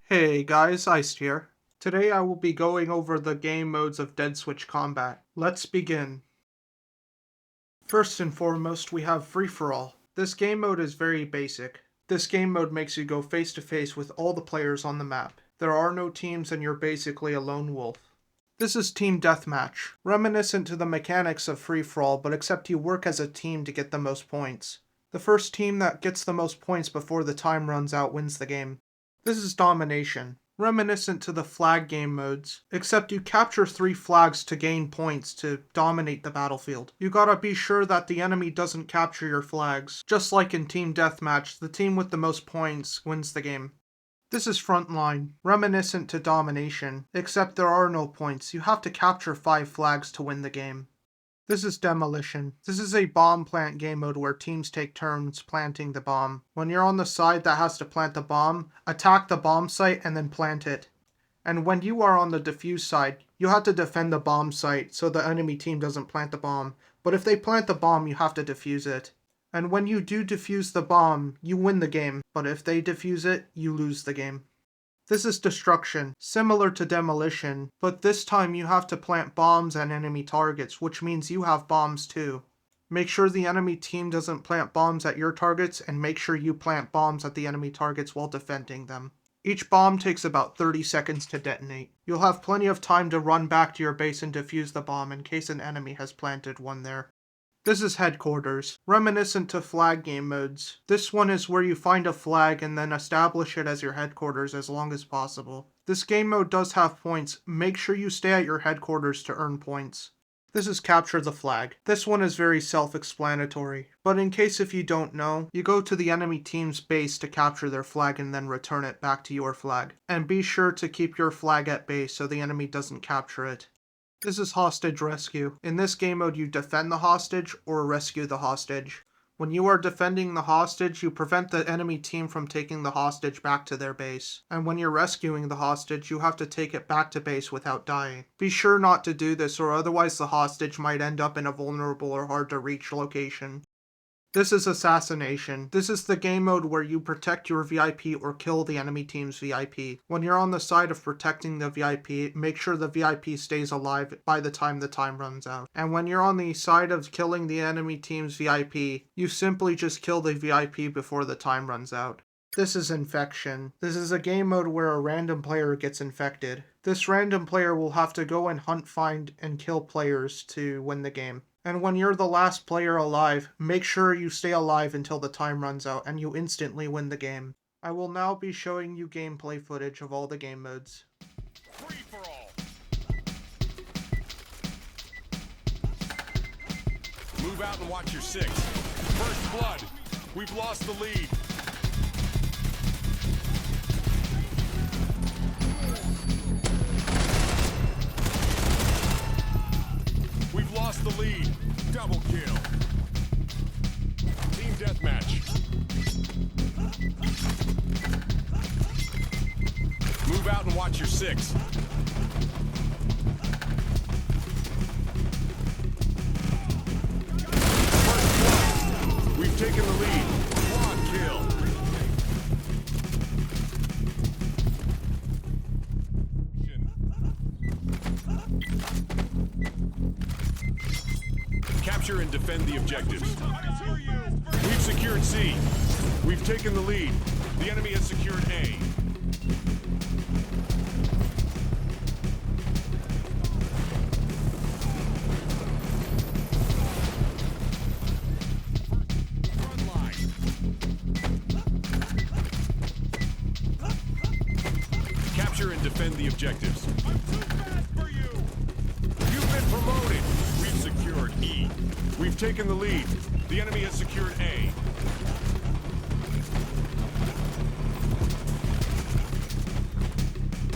Hey guys, Iced here. Today I will be going over the game modes of Deadswitch combat. Let's begin. First and foremost, we have Free-for-All. This game mode is very basic. This game mode makes you go face to face with all the players on the map. There are no teams and you're basically a lone wolf. This is Team Deathmatch, reminiscent to the mechanics of Free-for-All, but except you work as a team to get the most points. The first team that gets the most points before the time runs out wins the game. This is Domination, reminiscent to the flag game modes, except you capture 3 flags to gain points to dominate the battlefield. You gotta be sure that the enemy doesn't capture your flags. Just like in Team Deathmatch, the team with the most points wins the game. This is Frontline, reminiscent to Domination, except there are no points. You have to capture 5 flags to win the game. This is Demolition. This is a bomb plant game mode where teams take turns planting the bomb. When you're on the side that has to plant the bomb, attack the bomb site and then plant it. And when you are on the defuse side, you have to defend the bomb site so the enemy team doesn't plant the bomb. But if they plant the bomb, you have to defuse it. And when you do defuse the bomb, you win the game. But if they defuse it, you lose the game. This is Destruction, similar to Demolition, but this time you have to plant bombs at enemy targets, which means you have bombs too. Make sure the enemy team doesn't plant bombs at your targets, and make sure you plant bombs at the enemy targets while defending them. Each bomb takes about 30 seconds to detonate. You'll have plenty of time to run back to your base and defuse the bomb in case an enemy has planted one there. This is Headquarters, reminiscent to flag game modes. This one is where you find a flag and then establish it as your headquarters as long as possible. This game mode does have points. Make sure you stay at your headquarters to earn points. This is Capture the Flag. This one is very self-explanatory, but in case if you don't know, you go to the enemy team's base to capture their flag and then return it back to your flag. And be sure to keep your flag at base so the enemy doesn't capture it. This is Hostage Rescue. In this game mode, you defend the hostage or rescue the hostage. When you are defending the hostage, you prevent the enemy team from taking the hostage back to their base. And when you're rescuing the hostage, you have to take it back to base without dying. Be sure not to do this, or otherwise the hostage might end up in a vulnerable or hard to reach location. This is Assassination. This is the game mode where you protect your VIP or kill the enemy team's VIP. When you're on the side of protecting the VIP, make sure the VIP stays alive by the time runs out. And when you're on the side of killing the enemy team's VIP, you simply just kill the VIP before the time runs out. This is Infection. This is a game mode where a random player gets infected. This random player will have to go and hunt, find, and kill players to win the game. And when you're the last player alive, make sure you stay alive until the time runs out and you instantly win the game. I will now be showing you gameplay footage of all the game modes. Free for all. Move out and watch your 6. First blood. We've lost the lead. We've lost the lead. Double kill. Team Deathmatch. Move out and watch your 6. First blood. We've taken the lead. Quad kill. Capture and defend the objectives. We've secured C. We've taken the lead. The enemy has secured A. Front line. Capture and defend the objectives. I'm too fast for you. You've been promoted. We've secured E. We've taken the lead. The enemy has secured A.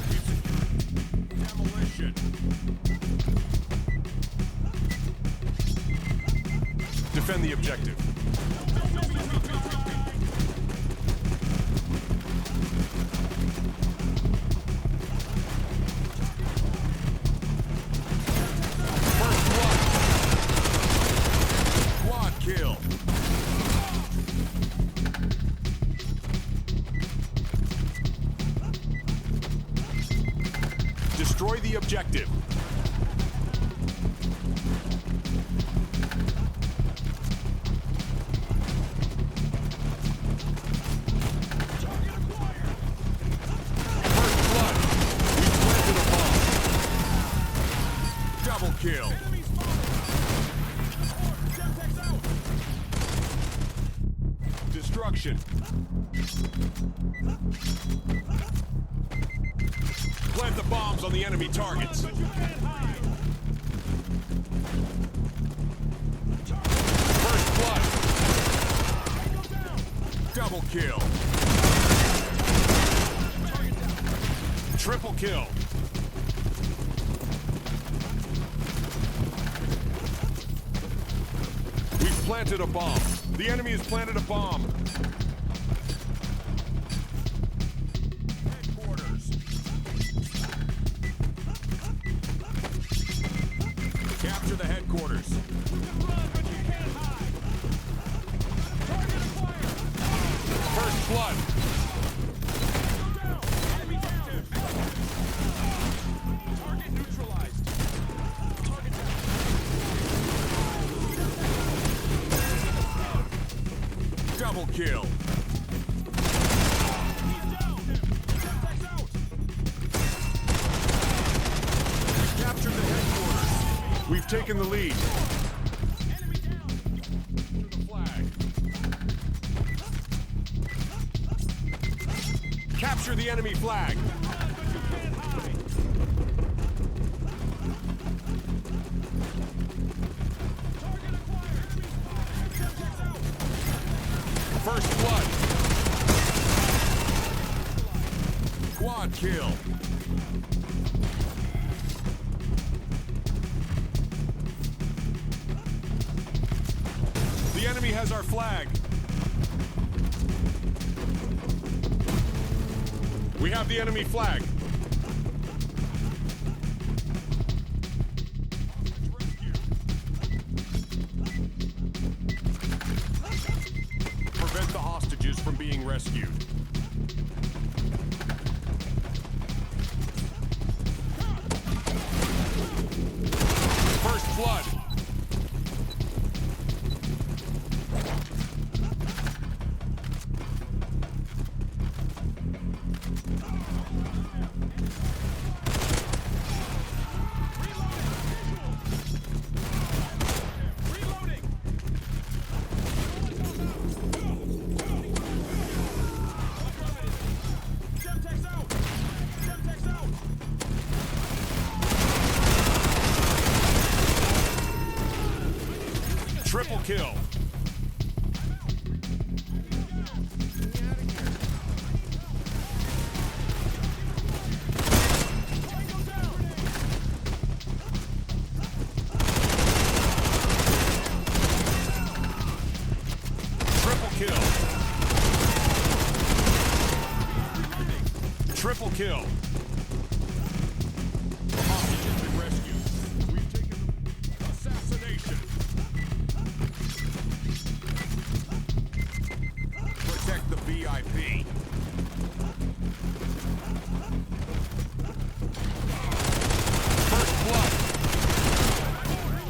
We've secured Demolition. Defend the objective. First blood. the objective. First blood. We planted a bomb. Double kill. Destruction. Plant the bombs on the enemy targets. First blood. Double kill. Triple kill. We've planted a bomb. The enemy has planted a bomb. Headquarters. Capture the headquarters. First blood. Target neutralized. Target down. Double kill. Captured the headquarters. We've taken the lead. Enemy down. To the flag. Capture the enemy flag. First blood. Quad kill. The enemy has our flag. We have the enemy flag. Prevent the hostages from being rescued. First blood. Triple kill. Triple kill. Triple kill. The hostage has been rescued. We've taken assassination. Protect the VIP. First blood.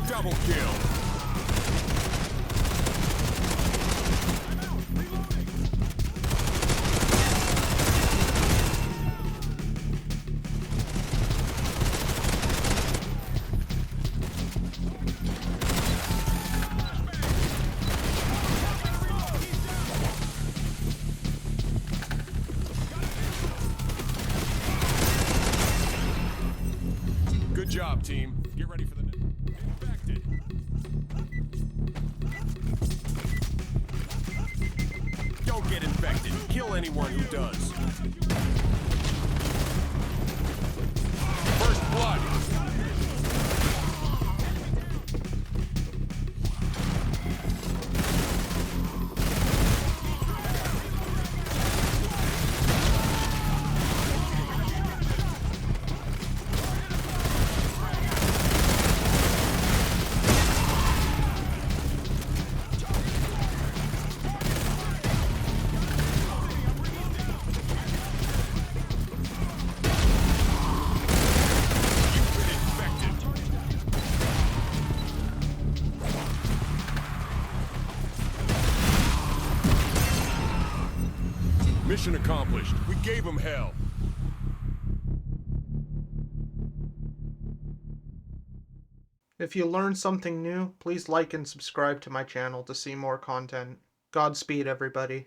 Double kill. Good job, team. Get ready for the infected. Don't get infected. Kill anyone who does. First blood. Mission accomplished. We gave them hell. If you learned something new, please like and subscribe to my channel to see more content. Godspeed, everybody.